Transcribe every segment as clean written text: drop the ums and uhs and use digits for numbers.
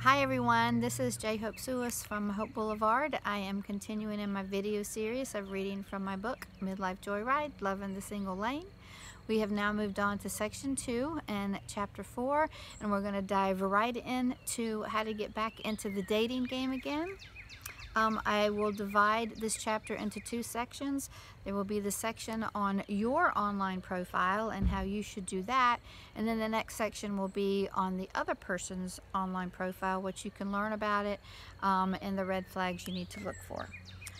Hi everyone, this is J. Hope Suis from Hope Boulevard. I am continuing in my video series of reading from my book, Midlife Joyride, Loving the Single Lane. We have now moved on to section 2 and chapter 4, and we're going to dive right into how to get back into the dating game again. I will divide this chapter into 2 sections. There will be the section on your online profile and how you should do that, and then the next section will be on the other person's online profile, what you can learn about it, and the red flags you need to look for.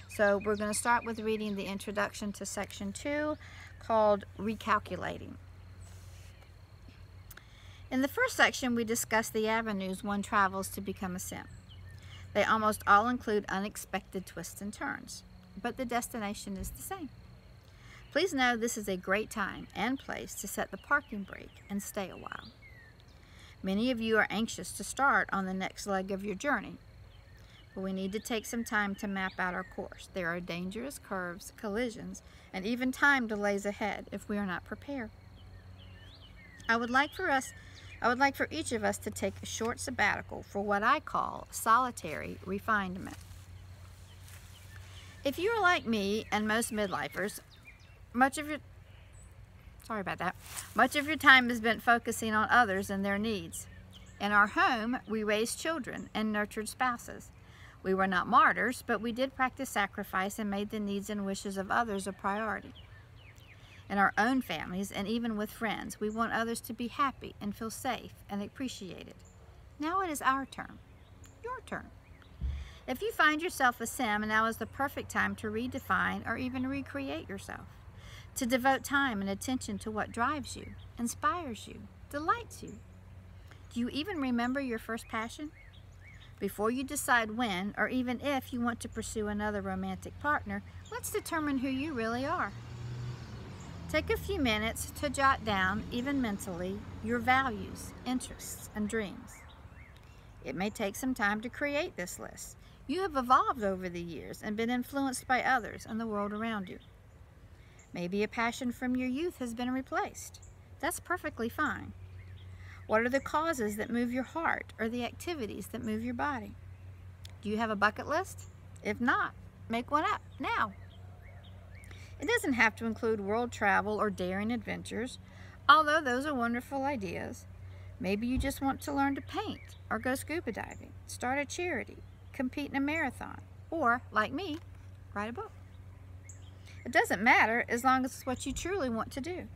So we're going to start with reading the introduction to section 2 called Recalculating. In the first section, we discuss the avenues one travels to become a simp. They almost all include unexpected twists and turns, but the destination is the same. Please know this is a great time and place to set the parking brake and stay a while. Many of you are anxious to start on the next leg of your journey, but we need to take some time to map out our course. There are dangerous curves, collisions, and even time delays ahead if we are not prepared. I would like for each of us to take a short sabbatical for what I call solitary refinement. If you are like me and most midlifers, much of your time is spent focusing on others and their needs. In our home, we raised children and nurtured spouses. We were not martyrs, but we did practice sacrifice and made the needs and wishes of others a priority. In our own families and even with friends, we want others to be happy and feel safe and appreciated. Now it is our turn, your turn. If you find yourself a sim, now is the perfect time to redefine or even recreate yourself, to devote time and attention to what drives you, inspires you, delights you. Do you even remember your first passion? Before you decide when or even if you want to pursue another romantic partner, let's determine who you really are. Take a few minutes to jot down, even mentally, your values, interests, and dreams. It may take some time to create this list. You have evolved over the years and been influenced by others and the world around you. Maybe a passion from your youth has been replaced. That's perfectly fine. What are the causes that move your heart or the activities that move your body? Do you have a bucket list? If not, make one up now. It doesn't have to include world travel or daring adventures, although those are wonderful ideas. Maybe you just want to learn to paint or go scuba diving, start a charity, compete in a marathon, or, like me, write a book. It doesn't matter as long as it's what you truly want to do.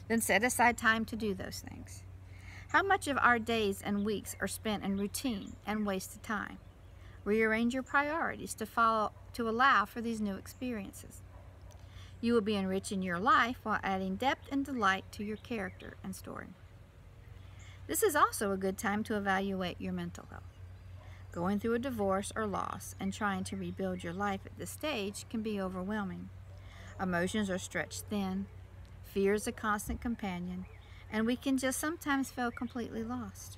Then set aside time to do those things. How much of our days and weeks are spent in routine and wasted time? Rearrange your priorities to allow for these new experiences. You will be enriching your life while adding depth and delight to your character and story. This is also a good time to evaluate your mental health. Going through a divorce or loss and trying to rebuild your life at this stage can be overwhelming. Emotions are stretched thin, fear is a constant companion, and we can just sometimes feel completely lost.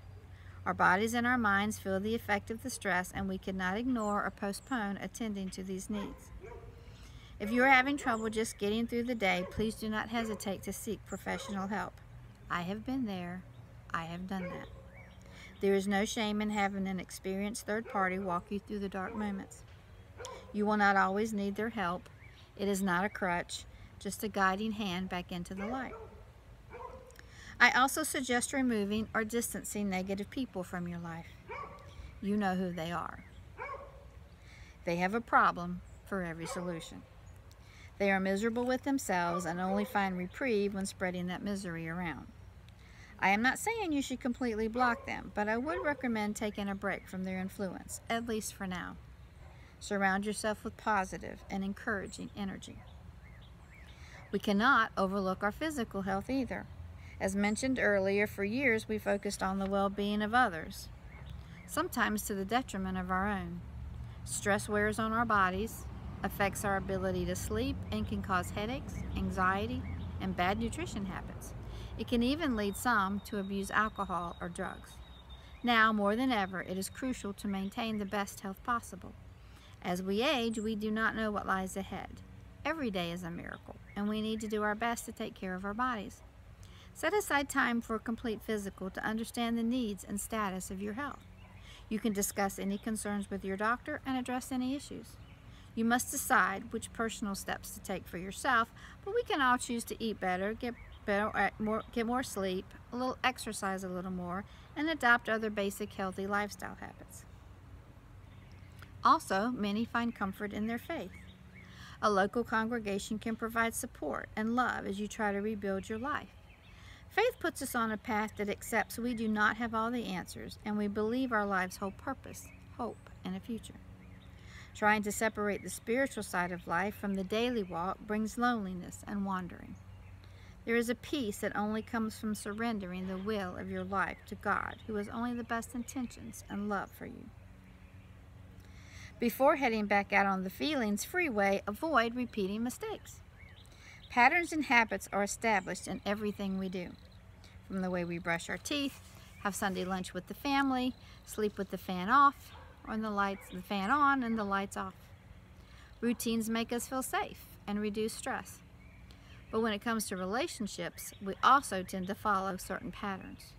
Our bodies and our minds feel the effect of the stress, and we cannot ignore or postpone attending to these needs. If you are having trouble just getting through the day, please do not hesitate to seek professional help. I have been there. I have done that. There is no shame in having an experienced third party walk you through the dark moments. You will not always need their help. It is not a crutch, just a guiding hand back into the light. I also suggest removing or distancing negative people from your life. You know who they are. They have a problem for every solution. They are miserable with themselves and only find reprieve when spreading that misery around. I am not saying you should completely block them, but I would recommend taking a break from their influence, at least for now. Surround yourself with positive and encouraging energy. We cannot overlook our physical health either. As mentioned earlier, for years we focused on the well-being of others, sometimes to the detriment of our own. Stress wears on our bodies, affects our ability to sleep, and can cause headaches, anxiety, and bad nutrition habits. It can even lead some to abuse alcohol or drugs. Now, more than ever, it is crucial to maintain the best health possible. As we age, we do not know what lies ahead. Every day is a miracle, and we need to do our best to take care of our bodies. Set aside time for a complete physical to understand the needs and status of your health. You can discuss any concerns with your doctor and address any issues. You must decide which personal steps to take for yourself, but we can all choose to eat better, get more sleep, a little exercise a little more, and adopt other basic healthy lifestyle habits. Also, many find comfort in their faith. A local congregation can provide support and love as you try to rebuild your life. Faith puts us on a path that accepts we do not have all the answers, and we believe our lives hold purpose, hope, and a future. Trying to separate the spiritual side of life from the daily walk brings loneliness and wandering. There is a peace that only comes from surrendering the will of your life to God, who has only the best intentions and love for you. Before heading back out on the feelings freeway, avoid repeating mistakes. Patterns and habits are established in everything we do. From the way we brush our teeth, have Sunday lunch with the family, sleep with the fan off, or the fan on and the lights off. Routines make us feel safe and reduce stress. But when it comes to relationships, we also tend to follow certain patterns.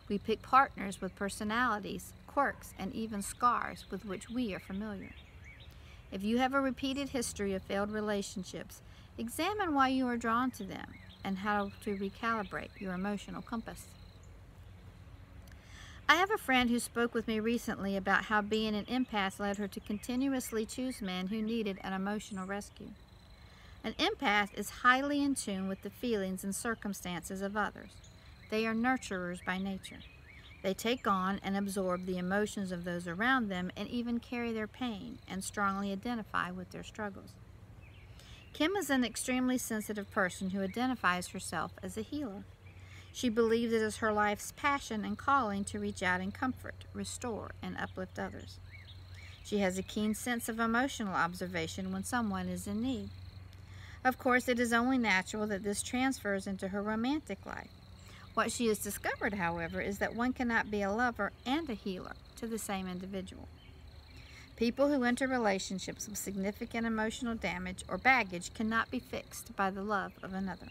We pick partners with personalities, quirks, and even scars with which we are familiar. If you have a repeated history of failed relationships, examine why you are drawn to them and how to recalibrate your emotional compass. I have a friend who spoke with me recently about how being an empath led her to continuously choose men who needed an emotional rescue. An empath is highly in tune with the feelings and circumstances of others. They are nurturers by nature. They take on and absorb the emotions of those around them and even carry their pain and strongly identify with their struggles. Kim is an extremely sensitive person who identifies herself as a healer. She believes it is her life's passion and calling to reach out and comfort, restore, and uplift others. She has a keen sense of emotional observation when someone is in need. Of course, it is only natural that this transfers into her romantic life. What she has discovered, however, is that one cannot be a lover and a healer to the same individual. People who enter relationships with significant emotional damage or baggage cannot be fixed by the love of another,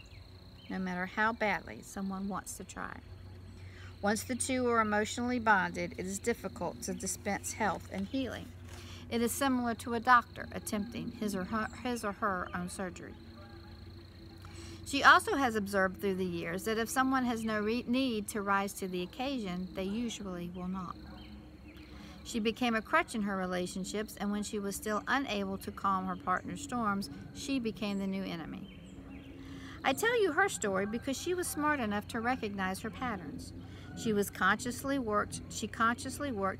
no matter how badly someone wants to try. Once the two are emotionally bonded, it is difficult to dispense health and healing. It is similar to a doctor attempting his or her own surgery. She also has observed through the years that if someone has no need to rise to the occasion, they usually will not. She became a crutch in her relationships, and when she was still unable to calm her partner's storms, she became the new enemy. I tell you her story because she was smart enough to recognize her patterns. She consciously worked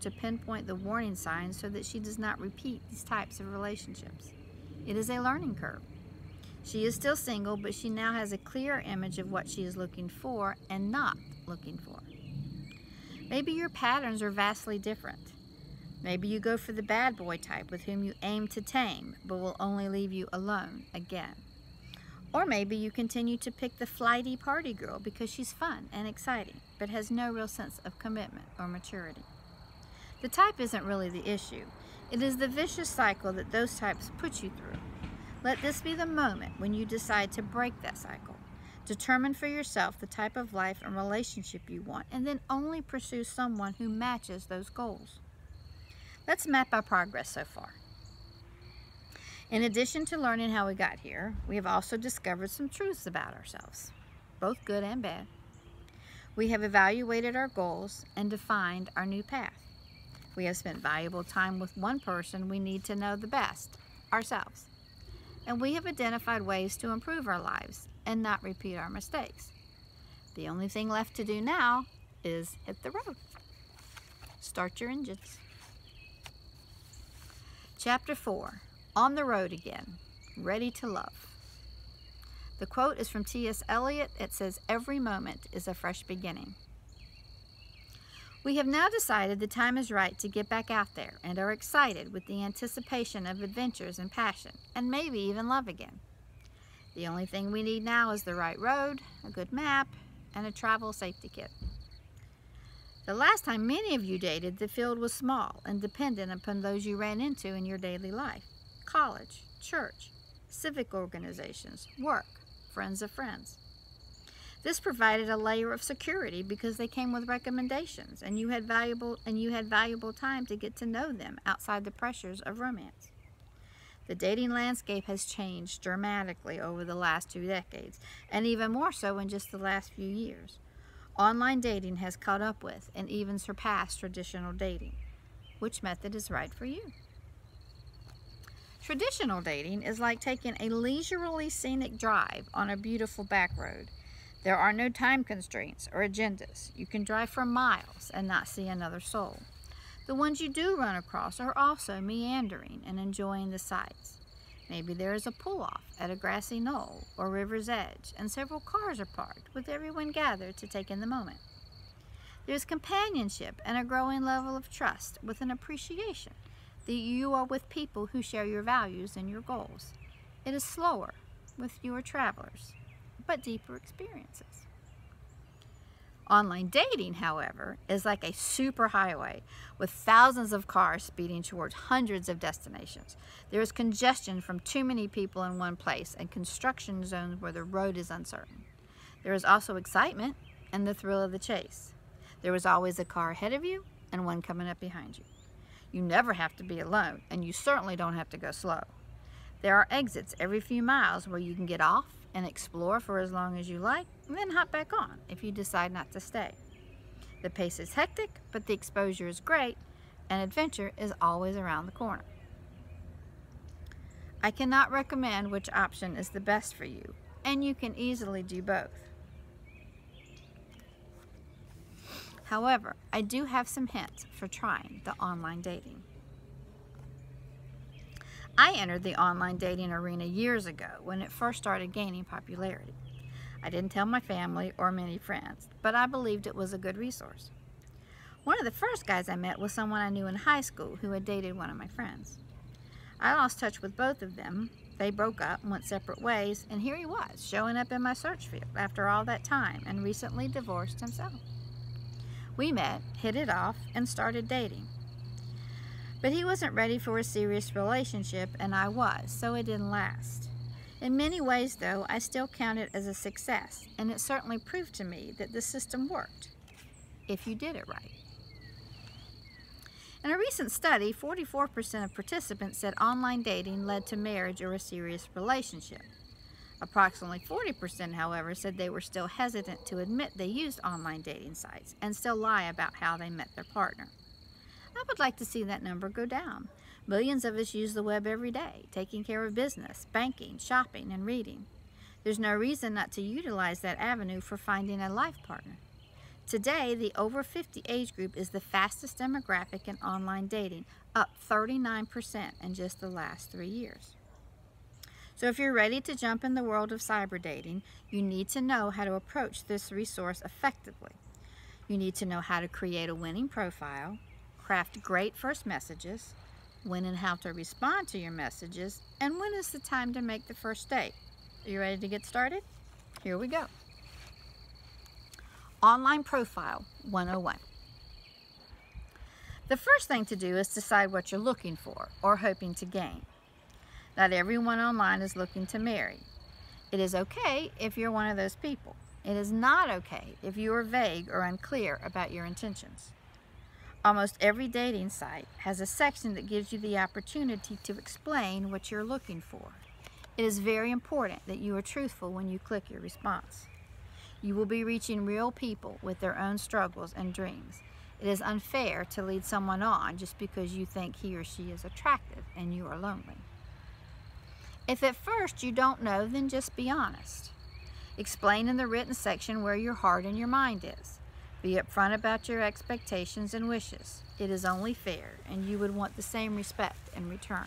to pinpoint the warning signs so that she does not repeat these types of relationships. It is a learning curve. She is still single, but she now has a clear image of what she is looking for and not looking for. Maybe your patterns are vastly different. Maybe you go for the bad boy type with whom you aim to tame, but will only leave you alone again. Or maybe you continue to pick the flighty party girl because she's fun and exciting, but has no real sense of commitment or maturity. The type isn't really the issue. It is the vicious cycle that those types put you through. Let this be the moment when you decide to break that cycle. Determine for yourself the type of life and relationship you want, and then only pursue someone who matches those goals. Let's map our progress so far. In addition to learning how we got here, we have also discovered some truths about ourselves, both good and bad. We have evaluated our goals and defined our new path. We have spent valuable time with one person we need to know the best, ourselves. And we have identified ways to improve our lives and not repeat our mistakes. The only thing left to do now is hit the road. Start your engines. Chapter 4, On the Road Again, Ready to Love. The quote is from T.S. Eliot. It says, "Every moment is a fresh beginning." We have now decided the time is right to get back out there and are excited with the anticipation of adventures and passion, and maybe even love again. The only thing we need now is the right road, a good map, and a travel safety kit. The last time many of you dated, the field was small and dependent upon those you ran into in your daily life: college, church, civic organizations, work, friends of friends. This provided a layer of security because they came with recommendations, and you had valuable time to get to know them outside the pressures of romance. The dating landscape has changed dramatically over the last 2 decades, and even more so in just the last few years. Online dating has caught up with and even surpassed traditional dating. Which method is right for you? Traditional dating is like taking a leisurely scenic drive on a beautiful back road. There are no time constraints or agendas. You can drive for miles and not see another soul. The ones you do run across are also meandering and enjoying the sights. Maybe there is a pull-off at a grassy knoll or river's edge, and several cars are parked with everyone gathered to take in the moment. There's companionship and a growing level of trust with an appreciation that you are with people who share your values and your goals. It is slower, with fewer travelers, but deeper experiences. Online dating, however, is like a superhighway with thousands of cars speeding towards hundreds of destinations. There is congestion from too many people in one place and construction zones where the road is uncertain. There is also excitement and the thrill of the chase. There is always a car ahead of you and one coming up behind you. You never have to be alone, and you certainly don't have to go slow. There are exits every few miles where you can get off and explore for as long as you like, and then hop back on if you decide not to stay. The pace is hectic, but the exposure is great, and adventure is always around the corner. I cannot recommend which option is the best for you, and you can easily do both. However, I do have some hints for trying the online dating. I entered the online dating arena years ago when it first started gaining popularity. I didn't tell my family or many friends, but I believed it was a good resource. One of the first guys I met was someone I knew in high school who had dated one of my friends. I lost touch with both of them. They broke up and went separate ways, and here he was, showing up in my search field after all that time and recently divorced himself. We met, hit it off, and started dating. But he wasn't ready for a serious relationship, and I was, so it didn't last. In many ways, though, I still count it as a success, and it certainly proved to me that the system worked, if you did it right. In a recent study, 44% of participants said online dating led to marriage or a serious relationship. Approximately 40%, however, said they were still hesitant to admit they used online dating sites and still lie about how they met their partner. I would like to see that number go down. Millions of us use the web every day, taking care of business, banking, shopping, and reading. There's no reason not to utilize that avenue for finding a life partner. Today, the over 50 age group is the fastest demographic in online dating, up 39% in just the last 3 years. So if you're ready to jump in the world of cyber dating, you need to know how to approach this resource effectively. You need to know how to create a winning profile, craft great first messages, when and how to respond to your messages, and when is the time to make the first date. Are you ready to get started? Here we go. Online Profile 101. The first thing to do is decide what you're looking for or hoping to gain. Not everyone online is looking to marry. It is okay if you're one of those people. It is not okay if you are vague or unclear about your intentions. Almost every dating site has a section that gives you the opportunity to explain what you're looking for. It is very important that you are truthful when you click your response. You will be reaching real people with their own struggles and dreams. It is unfair to lead someone on just because you think he or she is attractive and you are lonely. If at first you don't know, then just be honest. Explain in the written section where your heart and your mind is. Be upfront about your expectations and wishes. It is only fair, and you would want the same respect in return.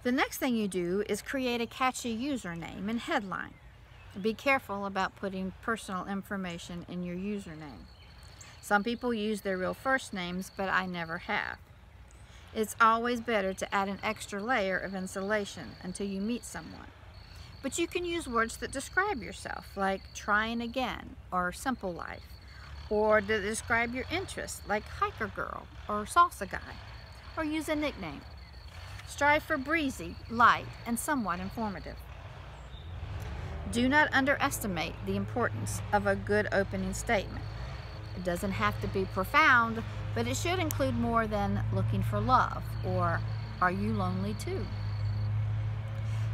The next thing you do is create a catchy username and headline. Be careful about putting personal information in your username. Some people use their real first names, but I never have. It's always better to add an extra layer of insulation until you meet someone. But you can use words that describe yourself, like trying again or simple life, or to describe your interests, like hiker girl or salsa guy, or use a nickname. Strive for breezy, light, and somewhat informative. Do not underestimate the importance of a good opening statement. It doesn't have to be profound, but it should include more than "looking for love" or "are you lonely too?"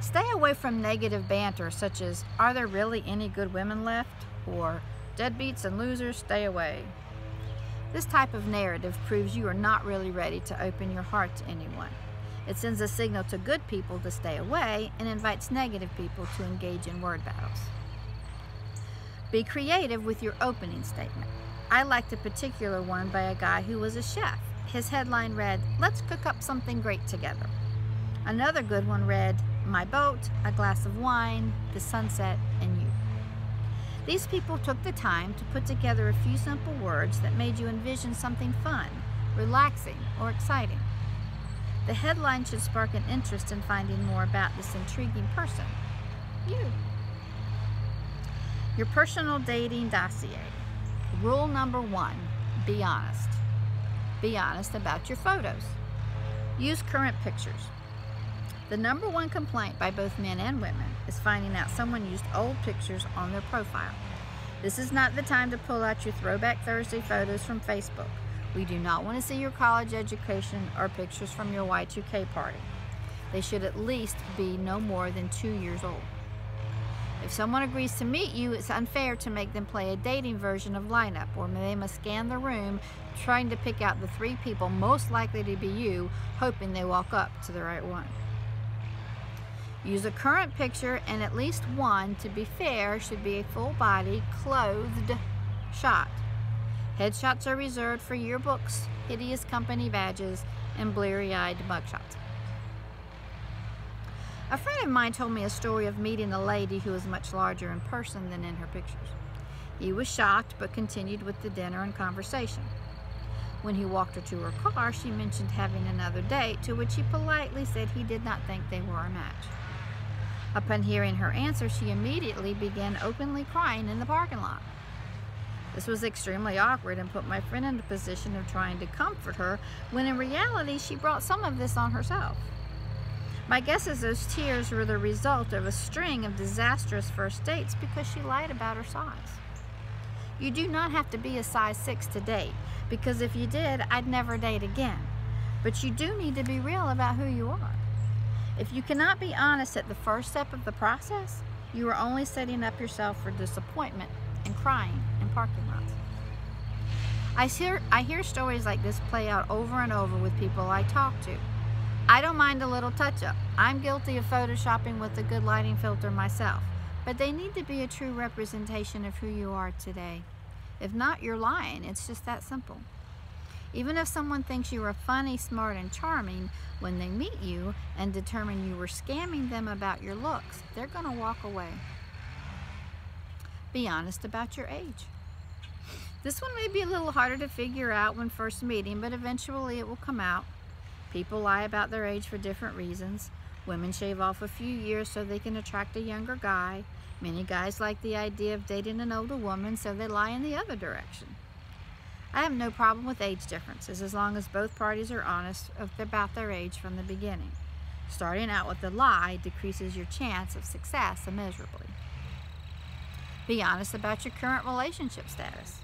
Stay away from negative banter such as "are there really any good women left?" or "deadbeats and losers, stay away." This type of narrative proves you are not really ready to open your heart to anyone. It sends a signal to good people to stay away and invites negative people to engage in word battles. Be creative with your opening statement. I liked a particular one by a guy who was a chef. His headline read, "Let's cook up something great together." Another good one read, "My boat, a glass of wine, the sunset, and you." These people took the time to put together a few simple words that made you envision something fun, relaxing, or exciting. The headline should spark an interest in finding more about this intriguing person, you. Your personal dating dossier. Rule number 1, be honest. Be honest about your photos. Use current pictures. The number one complaint by both men and women is finding out someone used old pictures on their profile. This is not the time to pull out your Throwback Thursday photos from Facebook. We do not want to see your college education or pictures from your Y2K party. They should at least be no more than 2 years old. If someone agrees to meet you, it's unfair to make them play a dating version of Lineup, or they must scan the room trying to pick out the 3 people most likely to be you, hoping they walk up to the right one. Use a current picture, and at least one, to be fair, should be a full-body, clothed shot. Headshots are reserved for yearbooks, hideous company badges, and bleary-eyed mugshots. A friend of mine told me a story of meeting a lady who was much larger in person than in her pictures. He was shocked, but continued with the dinner and conversation. When he walked her to her car, she mentioned having another date, to which he politely said he did not think they were a match. Upon hearing her answer, she immediately began openly crying in the parking lot. This was extremely awkward and put my friend in the position of trying to comfort her, when in reality she brought some of this on herself. My guess is those tears were the result of a string of disastrous first dates because she lied about her size. You do not have to be a size 6 to date, because if you did, I'd never date again. But you do need to be real about who you are. If you cannot be honest at the first step of the process, you are only setting up yourself for disappointment and crying in parking lots. I hear stories like this play out over and over with people I talk to. I don't mind a little touch-up. I'm guilty of photoshopping with a good lighting filter myself, but they need to be a true representation of who you are today. If not, you're lying. It's just that simple. Even if someone thinks you are funny, smart, and charming, when they meet you and determine you were scamming them about your looks, they're going to walk away. Be honest about your age. This one may be a little harder to figure out when first meeting, but eventually it will come out. People lie about their age for different reasons. Women shave off a few years so they can attract a younger guy. Many guys like the idea of dating an older woman, so they lie in the other direction. I have no problem with age differences as long as both parties are honest about their age from the beginning. Starting out with a lie decreases your chance of success immeasurably. Be honest about your current relationship status.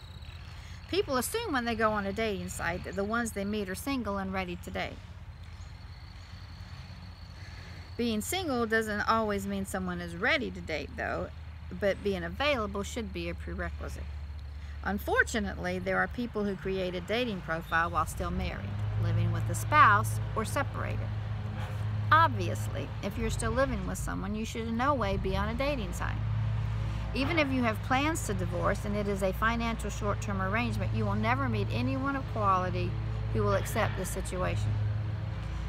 People assume when they go on a dating site that the ones they meet are single and ready to date. Being single doesn't always mean someone is ready to date, though, but being available should be a prerequisite. Unfortunately, there are people who create a dating profile while still married, living with a spouse, or separated. Obviously, if you're still living with someone, you should in no way be on a dating site. Even if you have plans to divorce and it is a financial short-term arrangement, you will never meet anyone of quality who will accept this situation.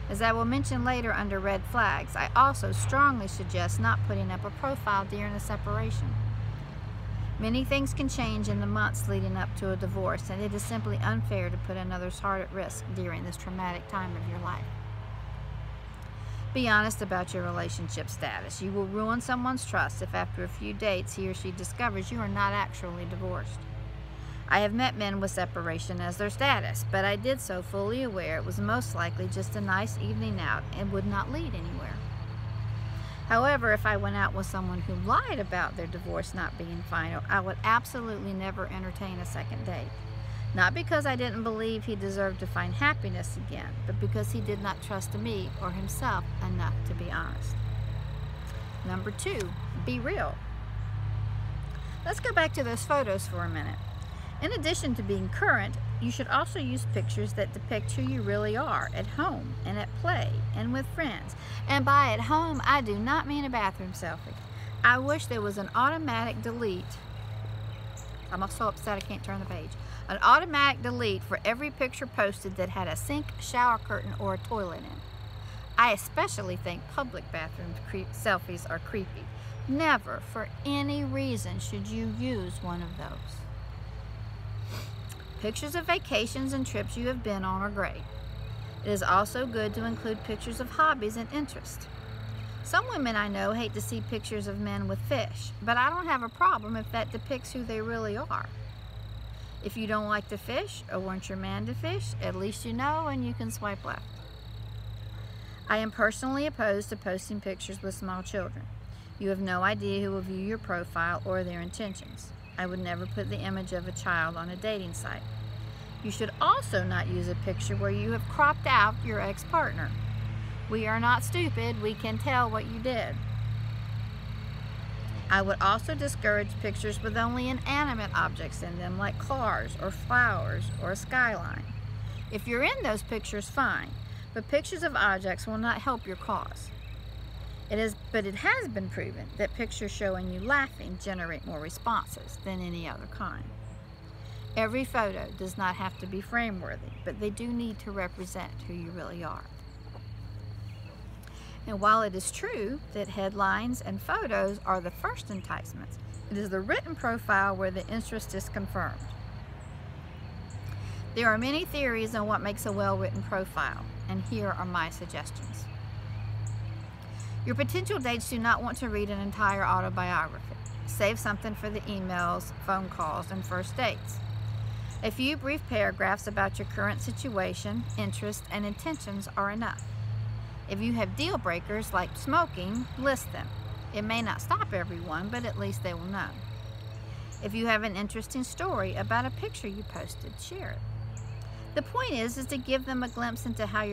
As I will mention later under red flags, I also strongly suggest not putting up a profile during a separation. Many things can change in the months leading up to a divorce, and it is simply unfair to put another's heart at risk during this traumatic time of your life. Be honest about your relationship status. You will ruin someone's trust if after a few dates he or she discovers you are not actually divorced. I have met men with separation as their status, but I did so fully aware it was most likely just a nice evening out and would not lead anywhere. However, if I went out with someone who lied about their divorce not being final, I would absolutely never entertain a second date. Not because I didn't believe he deserved to find happiness again, but because he did not trust me or himself enough to be honest. Number 2, be real. Let's go back to those photos for a minute. In addition to being current, you should also use pictures that depict who you really are at home and at play and with friends. And by at home, I do not mean a bathroom selfie. I wish there was an automatic delete. I'm so upset I can't turn the page. An automatic delete for every picture posted that had a sink, shower curtain, or a toilet in. I especially think public bathroom selfies are creepy. Never, for any reason, should you use one of those. Pictures of vacations and trips you have been on are great. It is also good to include pictures of hobbies and interests. Some women I know hate to see pictures of men with fish, but I don't have a problem if that depicts who they really are. If you don't like to fish or want your man to fish, at least you know and you can swipe left. I am personally opposed to posting pictures with small children. You have no idea who will view your profile or their intentions. I would never put the image of a child on a dating site. You should also not use a picture where you have cropped out your ex-partner. We are not stupid, we can tell what you did. I would also discourage pictures with only inanimate objects in them, like cars or flowers or a skyline. If you're in those pictures, fine, but pictures of objects will not help your cause. But it has been proven that pictures showing you laughing generate more responses than any other kind. Every photo does not have to be frame-worthy, but they do need to represent who you really are. And while it is true that headlines and photos are the first enticements, it is the written profile where the interest is confirmed. There are many theories on what makes a well-written profile, and here are my suggestions. Your potential dates do not want to read an entire autobiography. Save something for the emails, phone calls, and first dates. A few brief paragraphs about your current situation, interests, and intentions are enough. If you have deal breakers like smoking, list them. It may not stop everyone, but at least they will know. If you have an interesting story about a picture you posted, share it. The point is to give them a glimpse into how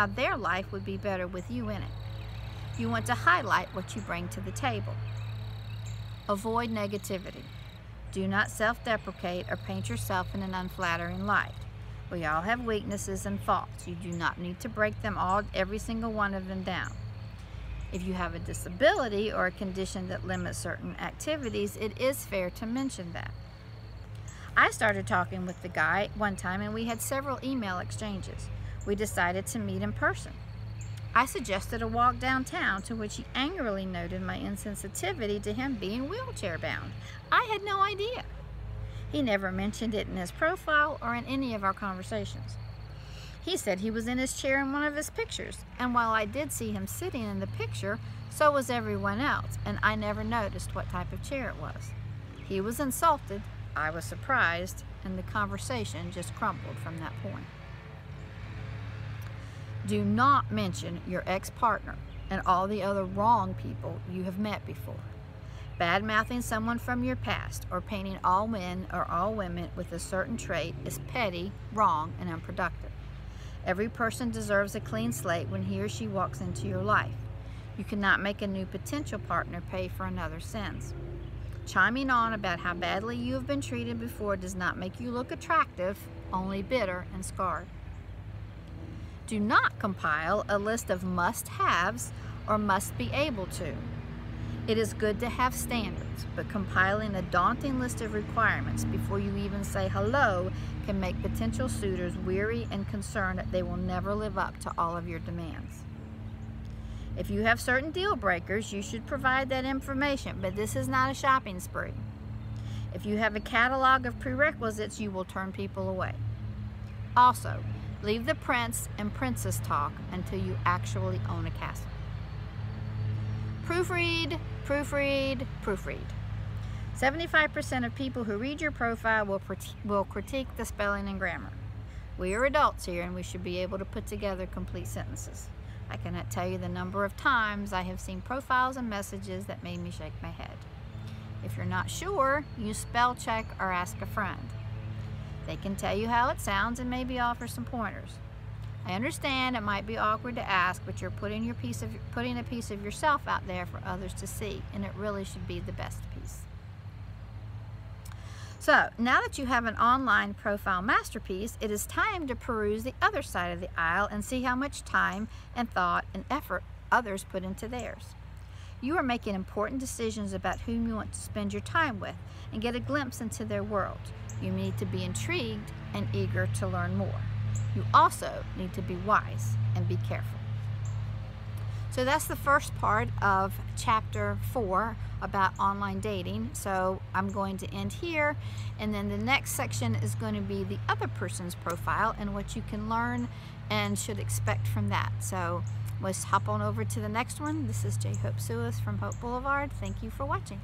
their life would be better with you in it. You want to highlight what you bring to the table. Avoid negativity. Do not self-deprecate or paint yourself in an unflattering light. We all have weaknesses and faults. You do not need to break them all, every single one of them down. If you have a disability or a condition that limits certain activities, it is fair to mention that. I started talking with the guy one time and we had several email exchanges. We decided to meet in person. I suggested a walk downtown, to which he angrily noted my insensitivity to him being wheelchair bound. I had no idea. He never mentioned it in his profile or in any of our conversations. He said he was in his chair in one of his pictures, and while I did see him sitting in the picture, so was everyone else, and I never noticed what type of chair it was. He was insulted, I was surprised, and the conversation just crumbled from that point. Do not mention your ex-partner and all the other wrong people you have met before. Bad-mouthing someone from your past or painting all men or all women with a certain trait is petty, wrong, and unproductive. Every person deserves a clean slate when he or she walks into your life. You cannot make a new potential partner pay for another's sins. Chiming on about how badly you have been treated before does not make you look attractive, only bitter and scarred. Do not compile a list of must-haves or must be able to. It is good to have standards, but compiling a daunting list of requirements before you even say hello can make potential suitors weary and concerned that they will never live up to all of your demands. If you have certain deal breakers, you should provide that information, but this is not a shopping spree. If you have a catalog of prerequisites, you will turn people away. Also, leave the prince and princess talk until you actually own a castle. Proofread, proofread, proofread. 75% of people who read your profile will critique the spelling and grammar. We are adults here and we should be able to put together complete sentences. I cannot tell you the number of times I have seen profiles and messages that made me shake my head. If you're not sure, use spell check or ask a friend. They can tell you how it sounds and maybe offer some pointers. I understand it might be awkward to ask, but you're putting a piece of yourself out there for others to see, and it really should be the best piece. So, now that you have an online profile masterpiece, it is time to peruse the other side of the aisle and see how much time and thought and effort others put into theirs. You are making important decisions about whom you want to spend your time with and get a glimpse into their world. You need to be intrigued and eager to learn more. You also need to be wise and be careful. So that's the first part of chapter 4 about online dating. So I'm going to end here, and then the next section is going to be the other person's profile and what you can learn and should expect from that. So let's hop on over to the next one. This is J. Hope Sulis from Hope Boulevard. Thank you for watching.